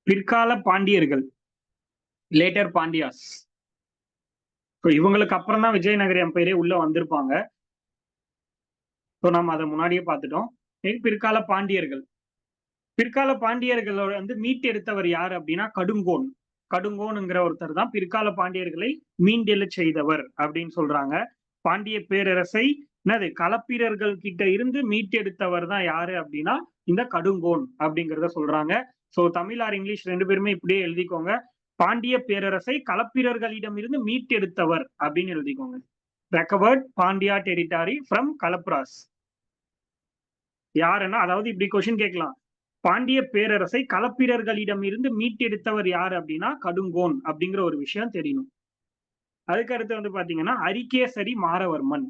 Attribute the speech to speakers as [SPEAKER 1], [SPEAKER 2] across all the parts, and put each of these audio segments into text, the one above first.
[SPEAKER 1] பிற்கால பாண்டியர்கள், லேட்டர் பாண்டியாஸ். இவங்களுக்கு அப்புறம் தான் விஜயநகர எம்பையரே உள்ள வந்திருப்பாங்க. நம்ம அதை முன்னாடியே பார்த்துட்டோம். பிற்கால பாண்டியர்கள். பிற்கால பாண்டியர்களோட வந்து மீட்டெடுத்தவர் யார் அப்படின்னா கடுங்கோன். கடுங்கோன்ங்கிற ஒருத்தர் தான் பிற்கால பாண்டியர்களை மீண்டெழச் செய்தவர் அப்படின்னு சொல்றாங்க. பாண்டிய பேரரசை என்னது களப்பிரர்கள் கிட்ட இருந்து மீட்டெடுத்தவர் தான் யாரு அப்படின்னா இந்த கடுங்கோன் அப்படிங்கிறத சொல்றாங்க. சோ தமிழ் ஆர் இங்கிலீஷ் ரெண்டு பேருமே இப்படியே எழுதிக்கோங்க. பாண்டிய பேரரசை களப்பிரர்களிடம் இருந்து மீட்டெடுத்தவர் அப்படின்னு எழுதிக்கோங்க. Recovered Pandya territory from Kalabhras. யாருன்னா, அதாவது இப்படி கொஸ்டின் கேட்கலாம். பாண்டிய பேரரசை களப்பிரர்களிடம் இருந்து மீட்டெடுத்தவர் யாரு அப்படின்னா கடுங்கோன் அப்படிங்கிற ஒரு விஷயம் தெரியணும். அதுக்கு அடுத்து வந்து பாத்தீங்கன்னா அரிகேசரி மாரவர்மன்.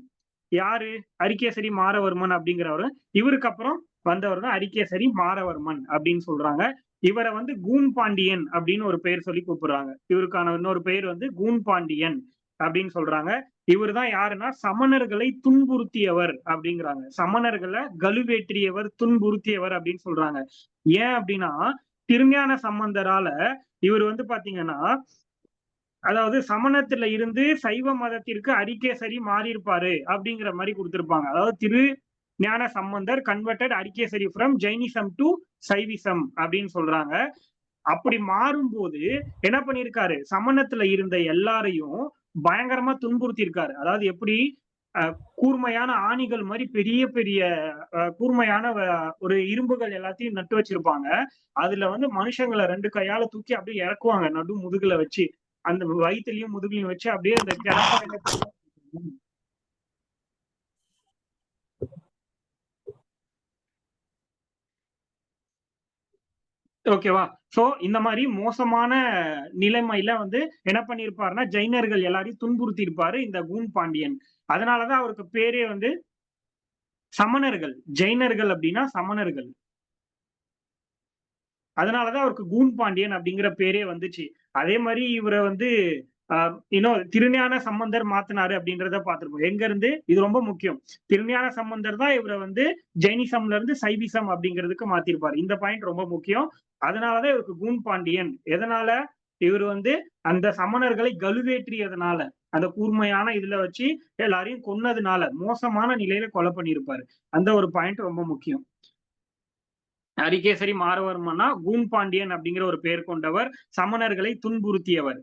[SPEAKER 1] யாரு அரிகேசரி மாரவர்மன் அப்படிங்கிறவரு? இவருக்கு அப்புறம் வந்தவர் தான் அரிகேசரி மாரவர்மன் அப்படின்னு சொல்றாங்க. இவரை வந்து கூன் பாண்டியன் அப்படின்னு ஒரு பெயர் சொல்லி கூப்பிடுறாங்க. இவருக்கான இன்னொரு பெயர் வந்து கூன் பாண்டியன் அப்படின்னு சொல்றாங்க. இவர் தான் யாருன்னா சமணர்களை துன்புறுத்தியவர் அப்படிங்கிறாங்க. சமணர்களை கழுவேற்றியவர், துன்புறுத்தியவர் அப்படின்னு சொல்றாங்க. ஏன் அப்படின்னா திருஞான சம்பந்தரால இவர் வந்து பாத்தீங்கன்னா, அதாவது சமணத்துல இருந்து சைவ மதத்திற்கு அரிகேசரி மாறி இருப்பாரு அப்படிங்கிற மாதிரி கொடுத்திருப்பாங்க. அதாவது திரு ஞான Sambandar converted Arikesari from Jainism to Saivism அப்படின்னு சொல்றாங்க. அப்படி மாறும்போது என்ன பண்ணிருக்காரு, சமணத்துல இருந்த எல்லாரையும் பயங்கரமா துன்புறுத்தி இருக்காரு. அதாவது எப்படி கூர்மையான ஆணிகள் மாதிரி பெரிய பெரிய கூர்மையான ஒரு இரும்புகள் எல்லாத்தையும் நட்டு வச்சிருப்பாங்க. அதுல வந்து மனுஷங்களை ரெண்டு கையால தூக்கி அப்படியே இறக்குவாங்க நடு முதுகுல வச்சு. அந்த வயிற்றுலயும் முதுகுலையும் வச்சு அப்படியே அந்த கிடப்பாங்க. ஓகேவா? சோ இந்த மாதிரி மோசமான நிலைமையில வந்து என்ன பண்ணிருப்பாருன்னா ஜெயினர்கள் எல்லாரையும் துன்புறுத்தி இருப்பாரு இந்த கூன் பாண்டியன். அதனாலதான் அவருக்கு பேரே வந்து சமணர்கள். ஜெயினர்கள் அப்படின்னா சமணர்கள். அதனாலதான் அவருக்கு கூன் பாண்டியன் அப்படிங்கிற பேரே வந்துச்சு. அதே மாதிரி இவரை வந்து இன்னும் திருஞான சம்பந்தர் மாத்தினாரு அப்படின்றத பார்த்திருப்போம். எங்க இருந்து இது ரொம்ப முக்கியம். திருஞான சம்பந்தர் தான் இவரை வந்து ஜெயினிசம்ல இருந்து சைவிசம் அப்படிங்கிறதுக்கு மாத்திருப்பாரு. இந்த பாயிண்ட் ரொம்ப முக்கியம். அதனாலதான் இவருக்கு கூன் பாண்டியன். எதனால? இவர் வந்து அந்த சமணர்களை கழுவேற்றியதுனால, அந்த கூர்மையான இதுல வச்சு எல்லாரையும் கொன்னதுனால, மோசமான நிலையில கொலை பண்ணியிருப்பாரு. அந்த ஒரு பாயிண்ட் ரொம்ப முக்கியம். அரிகேசரி மாரவர்மன்னா கூன் பாண்டியன் அப்படிங்கிற ஒரு பெயர் கொண்டவர், சமணர்களை துன்புறுத்தியவர்.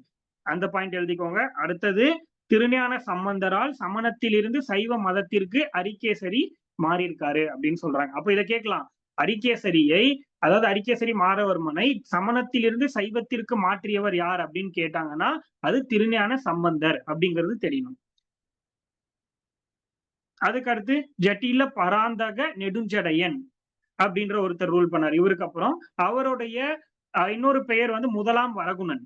[SPEAKER 1] அந்த பாயிண்ட் எழுதிக்கோங்க. அடுத்தது திருஞான சம்பந்தரால் சமணத்திலிருந்து சைவ மதத்திற்கு அரிகேசரி மாறி இருக்காரு அப்படின்னு சொல்றாங்க. அப்ப இதை கேட்கலாம். அரிகேசரியை, அதாவது அரிகேசரி மாரவர்மனை சமணத்திலிருந்து சைவத்திற்கு மாற்றியவர் யார் அப்படின்னு கேட்டாங்கன்னா அது திருஞான சம்பந்தர் அப்படிங்கிறது தெரியணும். அதுக்கு அடுத்து ஜட்டில பராந்தக நெடுஞ்சடையன் அப்படின்ற ஒருத்தர் ரூல் பண்ணார். இவருக்கு அப்புறம் அவருடைய இன்னொரு பெயர் வந்து முதலாம் வரகுணன்.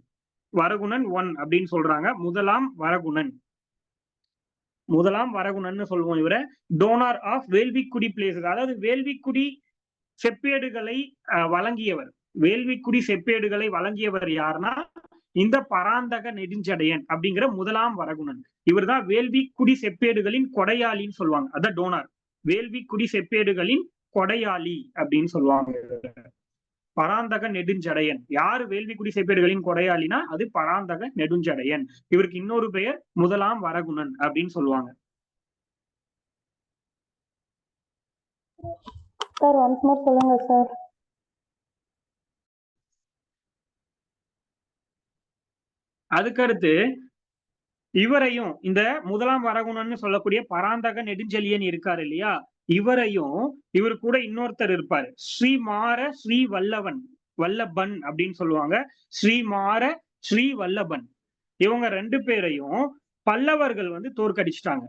[SPEAKER 1] வரகுணன் 1 அப்படின்னு சொல்றாங்க. முதலாம் வரகுணன். முதலாம் வரகுணன் சொல்லுவோம் இவரை. Donor of Velvikudi plates. அதாவது வேள்விக்குடி செப்பேடுகளை வழங்கியவர். வேள்விக்குடி செப்பேடுகளை வழங்கியவர் யாருன்னா இந்த பராந்தக நெடுஞ்சடையன் அப்படிங்கிற முதலாம் வரகுணன். இவர் தான் வேள்விக்குடி செப்பேடுகளின் கொடையாளின்னு சொல்லுவாங்க. அதான் டோனார். வேள்விக்குடி செப்பேடுகளின் கொடையாளி அப்படின்னு சொல்லுவாங்க. பராந்தக நெடுஞ்சடையன். யாரு வேள்விக்குடி செப்பேடுகளின் கொடையாளினா அது பராந்தக நெடுஞ்சடையன். இவருக்கு இன்னொரு பெயர் முதலாம் வரகுணன் அப்படின்னு சொல்லுவாங்க.
[SPEAKER 2] சார் ஒன்ஸ் மோர் சொல்லுங்க சார்.
[SPEAKER 1] அதுக்கடுத்து இவரையும் இந்த முதலாம் வரகுணன்னு சொல்லக்கூடிய பராந்தக நெடுஞ்செழியன் இருக்காரு இல்லையா, இவரையும் இவர் கூட இன்னொருத்தர் இருப்பாரு. ஸ்ரீமார ஸ்ரீ வல்லவன், வல்லபன் அப்படின்னு சொல்லுவாங்க. ஸ்ரீமார ஸ்ரீ வல்லபன். இவங்க ரெண்டு பேரையும் பல்லவர்கள் வந்து தோற்கடிச்சிட்டாங்க.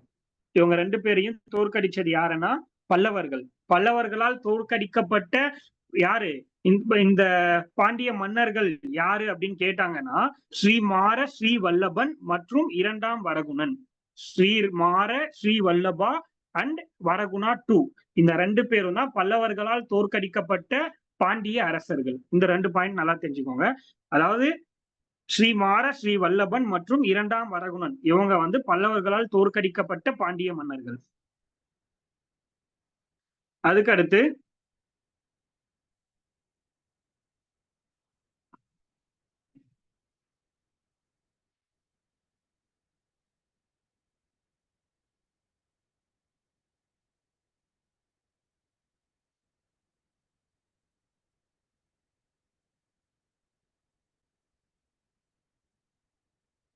[SPEAKER 1] இவங்க ரெண்டு பேரையும் தோற்கடிச்சது யாருன்னா பல்லவர்கள். பல்லவர்களால் தோற்கடிக்கப்பட்ட யாரு இந்த பாண்டிய மன்னர்கள் யாரு அப்படின்னு கேட்டாங்கன்னா ஸ்ரீமார ஸ்ரீ வல்லபன் மற்றும் இரண்டாம் வரகுணன். ஸ்ரீமார ஸ்ரீ வல்லபா அண்ட் வரகுணா 2. இந்த ரெண்டு பேரும் தான் பல்லவர்களால் தோற்கடிக்கப்பட்ட பாண்டிய அரசர்கள். இந்த ரெண்டு பாயிண்ட் நல்லா தெரிஞ்சுக்கோங்க. அதாவது ஸ்ரீமார ஸ்ரீ வல்லபன் மற்றும் இரண்டாம் வரகுணன் இவங்க வந்து பல்லவர்களால் தோற்கடிக்கப்பட்ட பாண்டிய மன்னர்கள். அதுக்கு அடுத்து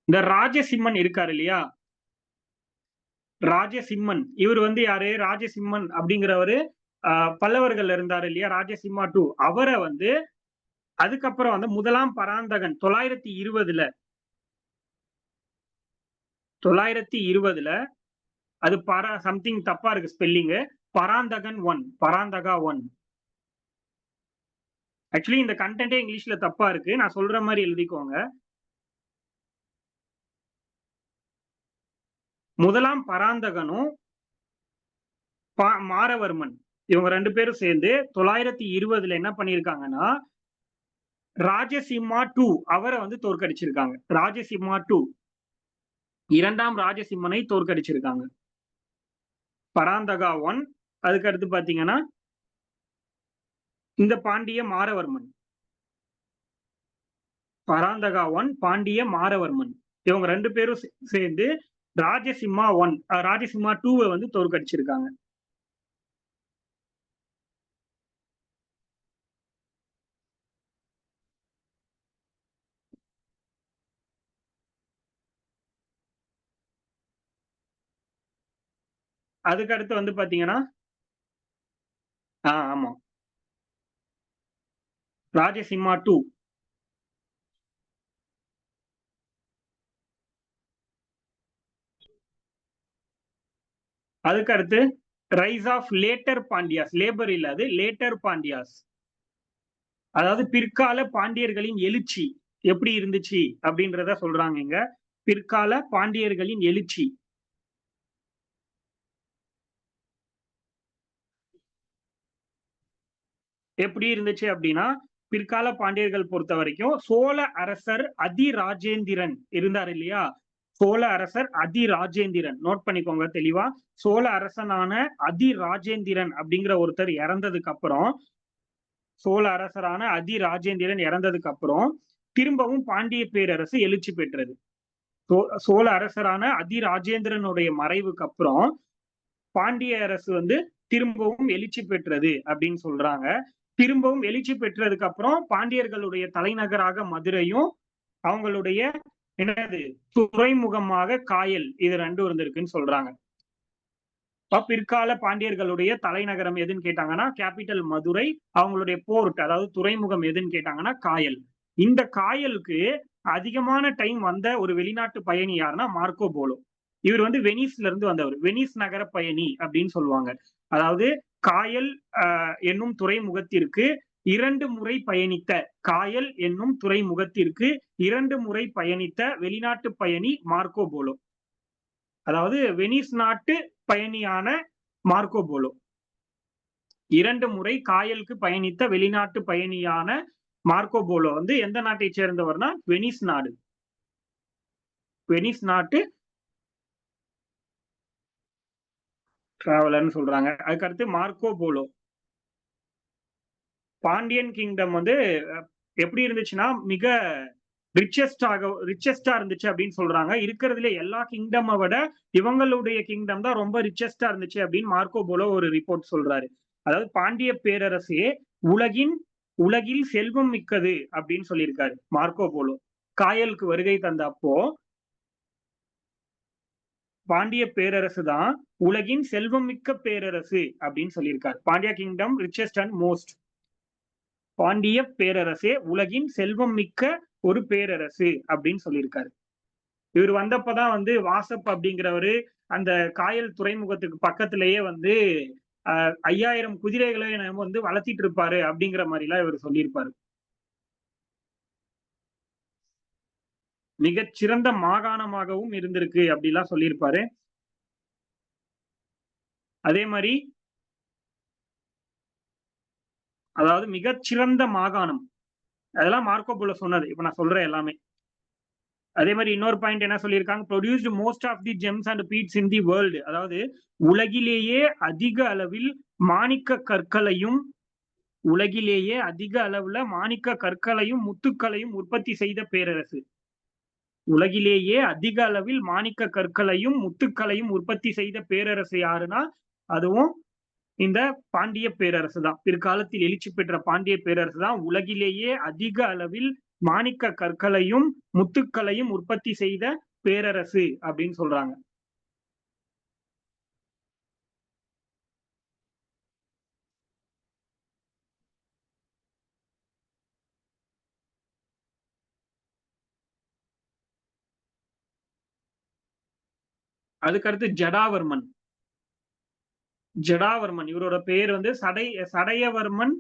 [SPEAKER 1] இந்த ராஜசிம்மன் இருக்காரு இல்லையா, ராஜசிம்மன் இவர் வந்து யாரு? ராஜசிம்மன் அப்படிங்கிறவரு பல்லவர்கள் இருந்தாரு இல்லையா, ராஜசிம்மா 2. அவரை வந்து அதுக்கப்புறம் வந்து முதலாம் பராந்தகன் 920ல அது சம்திங் தப்பா இருக்கு ஸ்பெல்லிங். பராந்தகன் 1, பராந்தகா 1. ஆக்சுவலி இந்த கண்டென்ட்டே இங்கிலீஷ்ல தப்பா இருக்கு, நான் சொல்ற மாதிரி எழுதிக்கோங்க. முதலாம் பராந்தகனும் மாரவர்மன் இவங்க 2 பேரும் சேர்ந்து 920ல என்ன பண்ணிருக்காங்கன்னா, ராஜசிம்மா 2 அவரை வந்து தோற்கடிச்சிருக்காங்க. ராஜசிம்மா 2 இரண்டாம் ராஜசிம்மனை தோற்கடிச்சிருக்காங்க. பராந்தகா 1. அதுக்கு அடுத்து பாத்தீங்கன்னா இந்த பாண்டிய மாரவர்மன். பராந்தகா 1, பாண்டிய மாரவர்மன் இவங்க 2 பேரும் சேர்ந்து ராஜசிம்மா 1, ராஜசிம்மா 2 வந்து தோற்கடிச்சிருக்காங்க. அதுக்கு அடுத்து வந்து பாத்தீங்கன்னா ஆமா, ராஜசிம்மா 2. அதுக்கு அடுத்து ரைஸ் ஆஃப் லேட்டர் பாண்டியாஸ். லேபர் இல்லாது லேட்டர் பாண்டியாஸ், அதாவது பிற்கால பாண்டியர்களின் எழுச்சி எப்படி இருந்துச்சு அப்படின்றத சொல்றாங்க இங்க. பிற்கால பாண்டியர்களின் எழுச்சி எப்படி இருந்துச்சு அப்படின்னா, பிற்கால பாண்டியர்கள் பொறுத்த வரைக்கும் சோழ அரசர் அதிராஜேந்திரன் இருந்தார் இல்லையா, சோழ அரசர் அதிராஜேந்திரன் நோட் பண்ணிக்கோங்க தெளிவா. சோழ அரசனான அதிராஜேந்திரன் அப்படிங்கிற ஒருத்தர் இறந்ததுக்கு அப்புறம், சோழ அரசரான அதிராஜேந்திரன் இறந்ததுக்கு அப்புறம் திரும்பவும் பாண்டிய பேரரசு எழுச்சி பெற்றது. சோழ அரசரான அதிராஜேந்திரனுடைய மறைவுக்கு அப்புறம் பாண்டிய அரசு வந்து திரும்பவும் எழுச்சி பெற்றது அப்படின்னு சொல்றாங்க. திரும்பவும் எழுச்சி பெற்றதுக்கு அப்புறம் பாண்டியர்களுடைய தலைநகராக மதுரையும் அவங்களுடைய என்னது துறைமுகமாக காயல், இது 2 இருந்திருக்குன்னு சொல்றாங்க. பிற்கால பாண்டியர்களுடைய தலைநகரம் எதுன்னு கேட்டாங்கன்னா கேபிட்டல் மதுரை, அவங்களுடைய போர்ட் அதாவது துறைமுகம் எதுன்னு கேட்டாங்கன்னா காயல். இந்த காயலுக்கு அதிகமான டைம் வந்த ஒரு வெளிநாட்டு பயணி யாருன்னா மார்க்கோ போலோ. இவர் வந்து வெனிஸ்ல இருந்து வந்தவர், வெனிஸ் நகர பயணி அப்படின்னு சொல்லுவாங்க. அதாவது காயல் என்னும் துறைமுகத்திற்கு 2 முறை பயணித்த, காயல் என்னும் துறைமுகத்திற்கு 2 முறை பயணித்த வெளிநாட்டு பயணி மார்க்கோ போலோ. அதாவது வெனிஸ் நாட்டு பயணியான மார்க்கோ போலோ 2 முறை காயலுக்கு பயணித்த வெளிநாட்டு பயணியான மார்க்கோ போலோ வந்து எந்த நாட்டை சேர்ந்தவர்னா வெனிஸ் நாடு, வெனிஸ் நாட்டு டிராவலர்னு சொல்றாங்க. அதுக்கடுத்து மார்க்கோ போலோ பாண்டியன் கிங்டம் வந்து எப்படி இருந்துச்சுன்னா மிக ரிச்சஸ்டா இருந்துச்சு அப்படின்னு சொல்றாங்க. இருக்கிறதுல எல்லா கிங்டமை விட இவங்களுடைய கிங்டம் தான் ரொம்ப ரிச்சஸ்டா இருந்துச்சு அப்படின்னு மார்க்கோ போலோ ஒரு ரிப்போர்ட் சொல்றாரு. அதாவது பாண்டிய பேரரசே உலகில் செல்வம் மிக்கது அப்படின்னு சொல்லியிருக்காரு மார்க்கோ போலோ. காயலுக்கு வருகை தந்த அப்போ பாண்டிய பேரரசு தான் உலகின் செல்வம் மிக்க பேரரசு அப்படின்னு சொல்லியிருக்காரு. Pandya kingdom richest and most. Pandya பேரரசே உலகின் செல்வம் மிக்க ஒரு பேரரசு அப்படின்னு சொல்லியிருக்காரு. இவர் வந்தப்பதான் வந்து வாசப் அப்படிங்கிறவரு அந்த காயல் துறைமுகத்துக்கு பக்கத்திலேயே வந்து 5000 குதிரைகளை வந்து வளர்த்திட்டு இருப்பாரு அப்படிங்கிற மாதிரி எல்லாம் இவர் சொல்லியிருப்பாரு. மிகச்சிறந்த மாகாணமாகவும் இருந்திருக்கு அப்படிலாம் சொல்லியிருப்பாரு. அதே மாதிரி அதாவது மிகச்சிறந்த மாகாணம் அதெல்லாம் மார்க்கோ போலோ சொன்னது. இப்ப நான் சொல்றேன் எல்லாமே. அதே மாதிரி இன்னொரு பாயிண்ட் என்ன சொல்லியிருக்காங்க, produced most of the gems and beads in the world. அதாவது உலகிலேயே அதிக அளவில் மாணிக்க கற்களையும் உலகிலேயே அதிக அளவுல மாணிக்க கற்களையும் முத்துக்களையும் உற்பத்தி செய்த பேரரசு. உலகிலேயே அதிக அளவில் மாணிக்க கற்களையும் முத்துக்களையும் உற்பத்தி செய்த பேரரசு யாருன்னா அதுவும் இந்த பாண்டிய பேரரசு தான். பிற்காலத்தில் எழுச்சி பெற்ற பாண்டிய பேரரசு தான் உலகிலேயே அதிக அளவில் மாணிக்க கற்களையும் முத்துக்களையும் உற்பத்தி செய்த பேரரசு அப்படின்னு சொல்றாங்க. அதுக்கடுத்து ஜடாவர்மன். ஜடாவர்மன் இவரோட பேர் வந்து சடையவர்மன்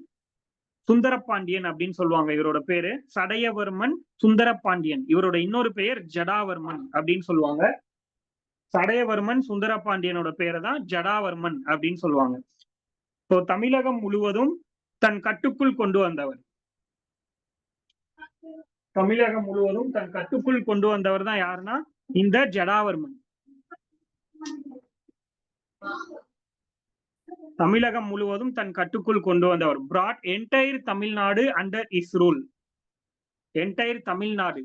[SPEAKER 1] சுந்தரபாண்டியன் அப்படின்னு சொல்லுவாங்க. இவரோட பேரு சடையவர்மன் சுந்தரபாண்டியன். இவரோட இன்னொரு பெயர் ஜடாவர்மன் அப்படின்னு சொல்லுவாங்க. சடையவர்மன் சுந்தரபாண்டியனோட பேரை தான் ஜடாவர்மன் அப்படின்னு சொல்லுவாங்க. ஸோ தமிழகம் முழுவதும் தன் கட்டுக்குள் கொண்டு வந்தவர். தமிழகம் முழுவதும் தன் கட்டுக்குள் கொண்டு வந்தவர் தான் யாருன்னா இந்த ஜடாவர்மன். தமிழகம் முழுவதும் தன் கட்டுக்குள் கொண்டு வந்தவர். brought entire Tamil Nadu under his rule. entire Tamil Nadu.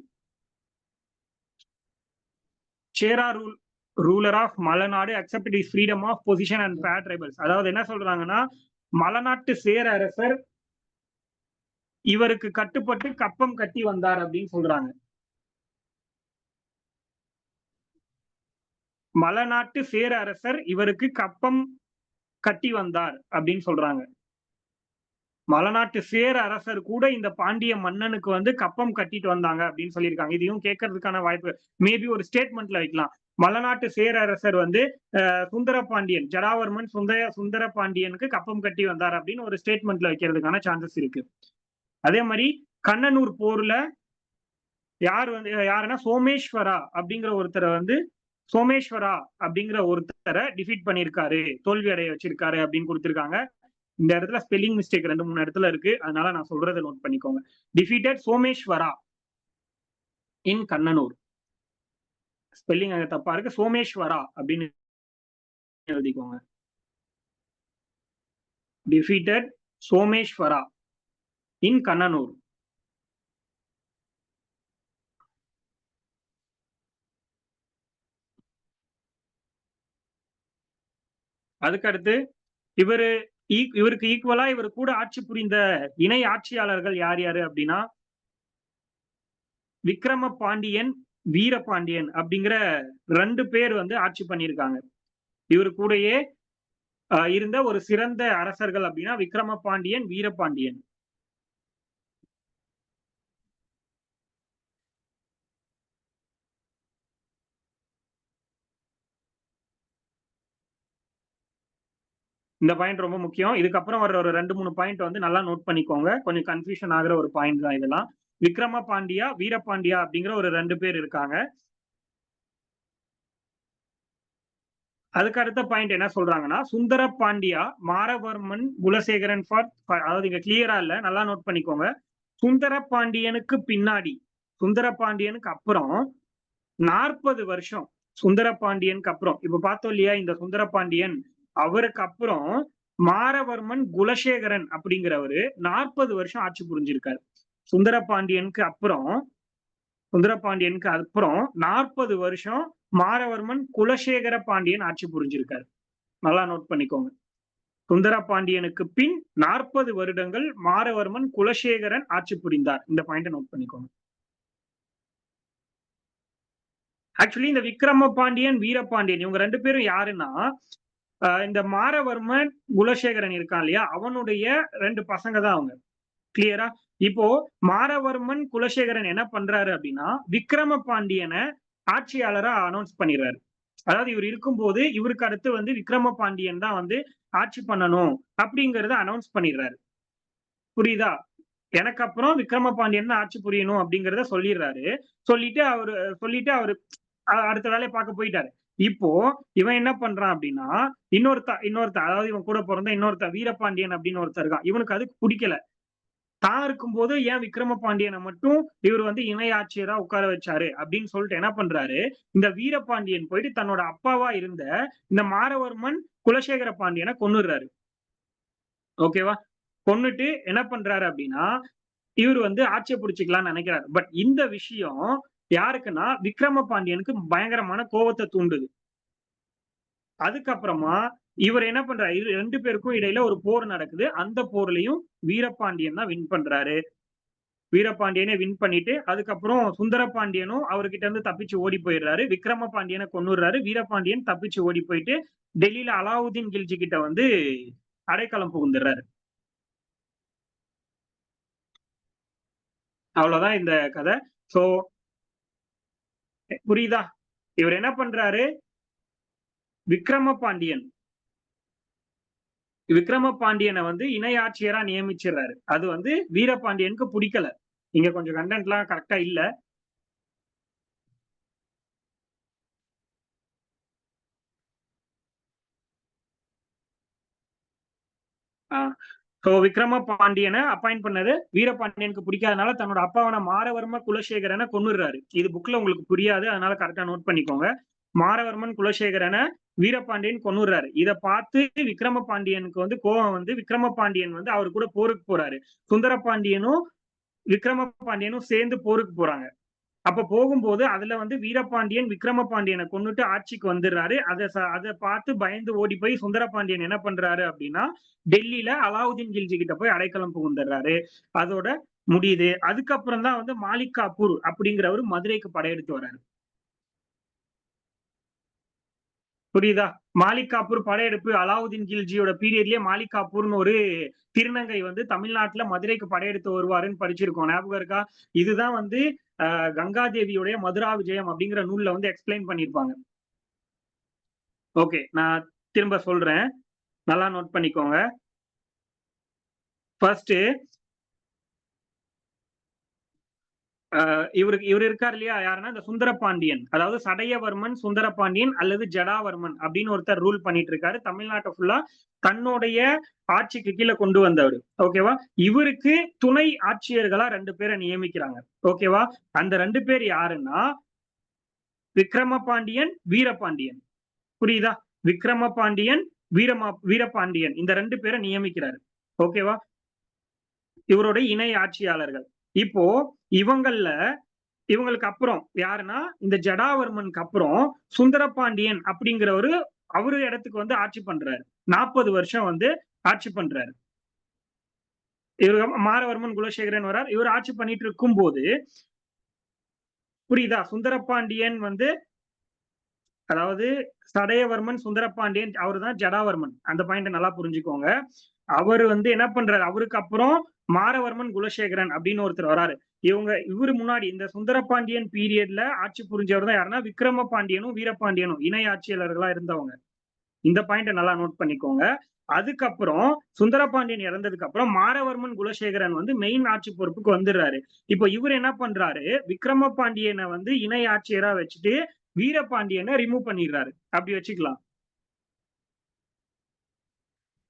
[SPEAKER 1] சேரா ruler of Malnad accepted his freedom of position and fair tribals. அதாவது என்ன சொல்றாங்கன்னா மலைநாட்டு சேர அரசர் இவருக்கு கட்டுப்பட்டு கப்பம் கட்டி வந்தார் அப்படின்னு சொல்றாங்க. மலைநாட்டு சேர அரசர் இவருக்கு கப்பம் கட்டி வந்தார் அப்படின்னு சொல்றாங்க. மலைநாட்டு சேர அரசர் கூட இந்த பாண்டிய மன்னனுக்கு வந்து கப்பம் கட்டிட்டு வந்தாங்க அப்படின்னு சொல்லியிருக்காங்க. இதையும் கேட்கறதுக்கான வாய்ப்பு மேபி ஒரு ஸ்டேட்மெண்ட்ல வைக்கலாம். மலைநாட்டு சேர அரசர் வந்து சுந்தரபாண்டியன் ஜடாவர்மன் சுந்தரபாண்டியனுக்கு கப்பம் கட்டி வந்தார் அப்படின்னு ஒரு ஸ்டேட்மெண்ட்ல வைக்கிறதுக்கான சான்சஸ் இருக்கு. அதே மாதிரி கண்ணனூர் போர்ல யாருன்னா சோமேஸ்வரா அப்படிங்கிற ஒருத்தரை டிஃபீட் பண்ணிருக்காரு, தோல்வி அடைய வச்சிருக்காரு அப்படின்னு கொடுத்திருக்காங்க. இந்த இடத்துல ஸ்பெல்லிங் மிஸ்டேக் 2-3 இடத்துல இருக்கு, அதனால நான் சொல்றதை நோட் பண்ணிக்கோங்க. டிஃபீட்டட் சோமேஸ்வரா இன் கண்ணனூர். ஸ்பெல்லிங் அங்க தப்பா இருக்கு, சோமேஸ்வரா அப்படின்னு எழுதிக்கோங்க. டிஃபீட்டட் சோமேஸ்வரா இன் கண்ணனூர். அதுக்கடுத்து இவருக்கு ஈக்குவலா இவர் கூட ஆட்சி புரிந்த இணை ஆட்சியாளர்கள் யார் யாரு அப்படின்னா விக்ரம பாண்டியன், வீரபாண்டியன் அப்படிங்கிற 2 பேர் வந்து ஆட்சி பண்ணியிருக்காங்க. இவரு கூடயே இருந்த ஒரு சிறந்த அரசர்கள் அப்படின்னா விக்ரம பாண்டியன், வீரபாண்டியன். இந்த பாயிண்ட் ரொம்ப முக்கியம். இதுக்கப்புறம் வர்ற ஒரு 2-3 பாயிண்ட் வந்து நல்லா நோட் பண்ணிக்கோங்க. கொஞ்சம் கன்ஃபியூஷன் ஆகுற ஒரு பாயிண்ட் தான் இதெல்லாம். விக்ரம பாண்டியா, வீரபாண்டியா அப்படிங்கிற ஒரு 2 பேர் இருக்காங்க. அதுக்கு அடுத்த பாயிண்ட் என்ன சொல்றாங்கன்னா சுந்தர பாண்டியா மாரவர்மன் குலசேகரன் அதாவது இங்க கிளியரா இல்ல, நல்லா நோட் பண்ணிக்கோங்க. சுந்தர பாண்டியனுக்கு பின்னாடி, சுந்தர பாண்டியனுக்கு அப்புறம் 40 வருஷம், சுந்தர பாண்டியனுக்கு அப்புறம் இப்ப பார்த்தோம் இல்லையா, இந்த சுந்தர பாண்டியன் அவருக்கு அப்புறம் மாரவர்மன் குலசேகரன் அப்படிங்கிறவரு 40 வருஷம் ஆட்சி புரிஞ்சிருக்காரு. சுந்தர பாண்டியனுக்கு அப்புறம் 40 வருஷம் மாரவர்மன் குலசேகர பாண்டியன் ஆட்சி புரிஞ்சிருக்காரு. நல்லா நோட் பண்ணிக்கோங்க. சுந்தர பாண்டியனுக்கு பின் 40 வருடங்கள் மாரவர்மன் குலசேகரன் ஆட்சி புரிந்தார். இந்த பாயிண்ட நோட் பண்ணிக்கோங்க. ஆக்சுவலி இந்த விக்ரம பாண்டியன், வீரபாண்டியன் இவங்க 2 பேரும் யாருன்னா இந்த மாரவர்மன் குலசேகரன் இருக்கான் இல்லையா, அவனுடைய 2 பசங்க தான் அவங்க. கிளியரா? இப்போ மாரவர்மன் குலசேகரன் என்ன பண்றாரு அப்படின்னா விக்ரம பாண்டியனை ஆட்சியாளரா அனௌன்ஸ் பண்ணிடுறாரு. அதாவது இவர் இருக்கும்போது இவருக்கு அடுத்து வந்து விக்ரம பாண்டியன் தான் வந்து ஆட்சி பண்ணணும் அப்படிங்கறத அனௌன்ஸ் பண்ணிடுறாரு. புரியுதா? எனக்கு அப்புறம் விக்ரம பாண்டியன் தான் ஆட்சி புரியணும் அப்படிங்கறத சொல்லிடுறாரு. சொல்லிட்டு அவரு அடுத்த வேலையை பார்க்க போயிட்டாரு. இப்போ இவன் என்ன பண்றான் அப்படின்னா இன்னொருத்த அதாவது இவன் கூட பிறந்த இன்னொருத்த வீரபாண்டியன் அப்படின்னு ஒருத்தர் இருக்கான். இவனுக்கு அதுக்கு பிடிக்கல. தான் இருக்கும்போது ஏன் விக்ரம பாண்டியனை மட்டும் இவர் வந்து இணை ஆட்சியரா உட்கார வச்சாரு அப்படின்னு சொல்லிட்டு என்ன பண்றாரு, இந்த வீரபாண்டியன் போயிட்டு தன்னோட அப்பாவா இருந்த இந்த மாரவர்மன் குலசேகர பாண்டியனை கொன்னுடுறாரு. ஓகேவா? கொன்னுட்டு என்ன பண்றாரு அப்படின்னா இவர் வந்து ஆட்சியை பிடிச்சிக்கலாம்னு நினைக்கிறாரு. பட் இந்த விஷயம் யாருக்குன்னா விக்ரம பாண்டியனுக்கு பயங்கரமான கோபத்தை தூண்டுது. அதுக்கப்புறமா இவர் என்ன பண்றாரு, 2 பேருக்கும் இடையில ஒரு போர் நடக்குது. அந்த போர்லயும் வீரபாண்டியன் தான் வின் பண்றாரு. வீரபாண்டியனை வின் பண்ணிட்டு அதுக்கப்புறம் சுந்தரபாண்டியனும் அவர்கிட்ட இருந்து தப்பிச்சு ஓடி போயிடுறாரு. விக்ரம பாண்டியனை கொன்னுடுறாரு. வீரபாண்டியன் தப்பிச்சு ஓடி போயிட்டு டெல்லியில அலாவுதீன் கில்ஜி கிட்ட வந்து அடைக்கலம் புகுந்துடுறாரு. அவ்வளவுதான் இந்த கதை. சோ புரியுதா? இவர் என்ன பண்றாரு, விக்ரம பாண்டியனை வந்து இணை ஆட்சியரா நியமிச்சிடுறாரு. அது வந்து வீரபாண்டியனுக்கு பிடிக்கல. இங்க கொஞ்சம் கண்டென்ட் எல்லாம் கரெக்டா இல்ல. சோ விக்ரம பாண்டியனை அப்பாயிண்ட் பண்ணது வீரபாண்டியனுக்கு பிடிக்காதனால தன்னோட அப்பாவான மாரவர்ம குலசேகரனை கொன்னுடுறாரு. இது புக்ல உங்களுக்கு புரியாது, அதனால கரெக்டா நோட் பண்ணிக்கோங்க. மாரவர்மன் குலசேகரனை வீரபாண்டியன் கொன்னுடுறாரு. இதை பார்த்து விக்ரம பாண்டியனுக்கு வந்து கோபம் வந்து விக்ரம பாண்டியன் வந்து அவர் கூட போருக்கு போறாரு. சுந்தர பாண்டியனும் விக்ரம பாண்டியனும் சேர்ந்து போருக்கு போறாங்க. அப்ப போகும்போது அதுல வந்து வீரபாண்டியன் விக்ரம பாண்டியனை கொன்னுட்டு ஆட்சிக்கு வந்துடுறாரு. அதை பார்த்து பயந்து ஓடி போய் சுந்தர பாண்டியன் என்ன பண்றாரு அப்படின்னா டெல்லியில அலாவுதீன் கில்ஜி கிட்ட போய் அடைக்கலம் புகுந்துடுறாரு. அதோட முடியுது. அதுக்கப்புறம் தான் வந்து மாலிக் காபூர் அப்படிங்கிறவர் மதுரைக்கு படையெடுத்து வர்றாரு. புரியுதா? மாலிக் காபூர் படையெடுப்பு அலாவுதீன் கில்ஜியோட பீரியட்லயே மாலிக் காபூர்னு ஒரு திருநங்கை வந்து தமிழ்நாட்டுல மதுரைக்கு படையெடுத்து வருவாருன்னு படிச்சிருக்கோம். ஞாபகம் இருக்கா? இதுதான் வந்து கங்காதேவியுடைய மதுரா விஜயம் அப்படிங்கிற நூல்ல வந்து எக்ஸ்பிளைன் பண்ணிருப்பாங்க. ஓகே, நான் திரும்ப சொல்றேன், நல்லா நோட் பண்ணிக்கோங்க. ஃபர்ஸ்ட் இவர் இருக்கார் இல்லையா, யாருன்னா இந்த சுந்தரபாண்டியன், அதாவது சடையவர்மன் சுந்தரபாண்டியன் அல்லது ஜடாவர்மன் அப்படின்னு ஒருத்தர் ரூல் பண்ணிட்டு இருக்காரு. தமிழ்நாட்டை ஃபுல்லா தன்னுடைய ஆட்சிக்கு கீழே கொண்டு வந்தவர். ஓகேவா? இவருக்கு துணை ஆட்சியர்களா 2 பேரை நியமிக்கிறாங்க. ஓகேவா? அந்த 2 பேர் யாருன்னா விக்ரம பாண்டியன், வீரபாண்டியன். புரியுதா? விக்ரம பாண்டியன், வீரபாண்டியன், இந்த 2 பேரை நியமிக்கிறாரு. ஓகேவா? இவரோட இணை ஆட்சியாளர்கள். இப்போ இவங்களுக்கு அப்புறம் யாருன்னா இந்த ஜடாவர்மனுக்கு அப்புறம் சுந்தரபாண்டியன் அப்படிங்கிறவரு அவரு இடத்துக்கு வந்து ஆட்சி பண்றாரு. 40 வருஷம் வந்து ஆட்சி பண்றாரு. இவரு மாரவர்மன் குலசேகரன் வரார். இவர் ஆட்சி பண்ணிட்டு இருக்கும் போது புரியுதா, சுந்தரபாண்டியன் வந்து அதாவது சடையவர்மன் சுந்தரபாண்டியன் அவருதான் ஜடாவர்மன். அந்த பாயிண்ட் நல்லா புரிஞ்சுக்கோங்க. அவர் வந்து என்ன பண்றாரு, அவருக்கு அப்புறம் மாரவர்மன் குலசேகரன் அப்படின்னு ஒருத்தர் வராரு. இவரு முன்னாடி இந்த சுந்தரபாண்டியன் பீரியட்ல ஆட்சி புரிஞ்சவர் தான் யாருன்னா விக்ரம பாண்டியனும் வீரபாண்டியனும் இணை ஆட்சியாளர்களா இருந்தவங்க. இந்த பாயிண்ட நல்லா நோட் பண்ணிக்கோங்க. அதுக்கப்புறம் சுந்தரபாண்டியன் இறந்ததுக்கு அப்புறம் மாரவர்மன் குலசேகரன் வந்து மெயின் ஆட்சி பொறுப்புக்கு வந்துடுறாரு. இப்போ இவர் என்ன பண்றாரு, விக்ரம பாண்டியனை வந்து இணை ஆட்சியரா வச்சுட்டு வீரபாண்டியனை ரிமூவ் பண்ணிடுறாரு. அப்படி வச்சுக்கலாம்.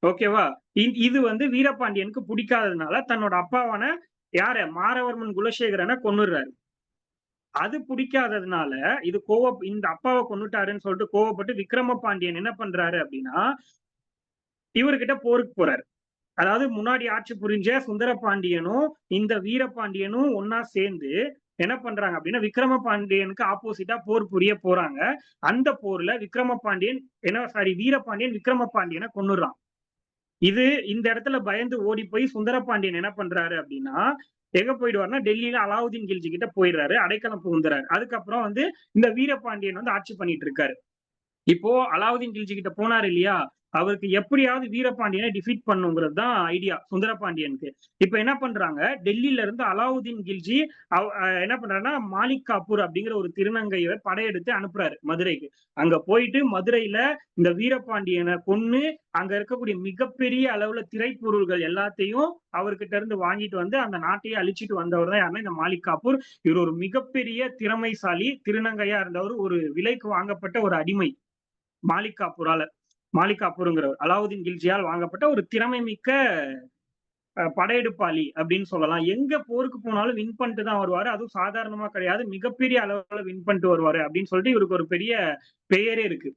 [SPEAKER 1] ஓகேவா? இது வந்து வீரபாண்டியனுக்கு பிடிக்காததுனால தன்னோட அப்பாவான யார மாரவர்மன் குலசேகரனை கொன்னுடுறாரு. அது பிடிக்காததுனால இந்த அப்பாவை கொன்னுட்டாருன்னு சொல்லிட்டு கோவப்பட்டு விக்ரம பாண்டியன் என்ன பண்றாரு அப்படின்னா இவர்கிட்ட போருக்கு போறாரு. அதாவது முன்னாடி ஆட்சி புரிஞ்ச சுந்தர பாண்டியனும் இந்த வீரபாண்டியனும் ஒன்னா சேர்ந்து என்ன பண்றாங்க அப்படின்னா விக்ரம பாண்டியனுக்கு ஆப்போசிட்டா போர் புரிய போறாங்க. அந்த போர்ல வீரபாண்டியன் விக்ரம பாண்டியனை கொன்னுடுறான். இந்த இடத்துல பயந்து ஓடி போய் சுந்தரபாண்டியன் என்ன பண்றாரு அப்படின்னா எங்க போயிடுவாருன்னா டெல்லியில அலாவுதீன் கில்ஜி கிட்ட போயிடுறாரு, அடைக்கலம் புகுந்துறாரு. அதுக்கப்புறம் வந்து இந்த வீரபாண்டியன் வந்து ஆட்சி பண்ணிட்டு இருக்காரு. இப்போ அலாவுதீன் கில்ஜி கிட்ட போனாரு இல்லையா, அவருக்கு எப்படியாவது வீரபாண்டியனை டிஃபீட் பண்ணுங்கிறது தான் ஐடியா சுந்தரபாண்டியனுக்கு. இப்ப என்ன பண்றாங்க, டெல்லியில இருந்து அலாவுதீன் கில்ஜி என்ன பண்றாருன்னா மாலிக் காபூர் அப்படிங்கிற ஒரு திருநங்கையை படையெடுத்து அனுப்புறாரு மதுரைக்கு. அங்க போயிட்டு மதுரையில இந்த வீரபாண்டியனை கொன்னு அங்க இருக்கக்கூடிய மிகப்பெரிய அளவுல திரைப்பொருள்கள் எல்லாத்தையும் அவர்கிட்ட இருந்து வாங்கிட்டு வந்து அந்த நாட்டையே அழிச்சிட்டு வந்தவர் தான் யாருன்னா இந்த மாலிக் காபூர். இவர் ஒரு மிகப்பெரிய திறமைசாலி, திருநங்கையா இருந்தவர், ஒரு விலைக்கு வாங்கப்பட்ட ஒரு அடிமை. மாலிக் காபூருங்கிறவர் அலாவுதீன் கில்ஜியால் வாங்கப்பட்ட ஒரு திறமை மிக்க படையெடுப்பாளி அப்படின்னு சொல்லலாம். எங்க போருக்கு போனாலும் வின் பண்ணிட்டு தான் வருவாரு. அதுவும் சாதாரணமா கிடையாது, மிகப்பெரிய அளவுல வின் பண்ணிட்டு வருவாரு அப்படின்னு சொல்லிட்டு இவருக்கு ஒரு பெரிய பெயரே இருக்கு.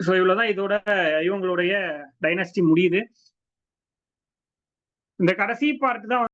[SPEAKER 1] சோ இவ்வளவுதான் இதோட இவங்களுடைய டைனஸ்டி முடியுது. இந்த கடைசி பார்ட் தான்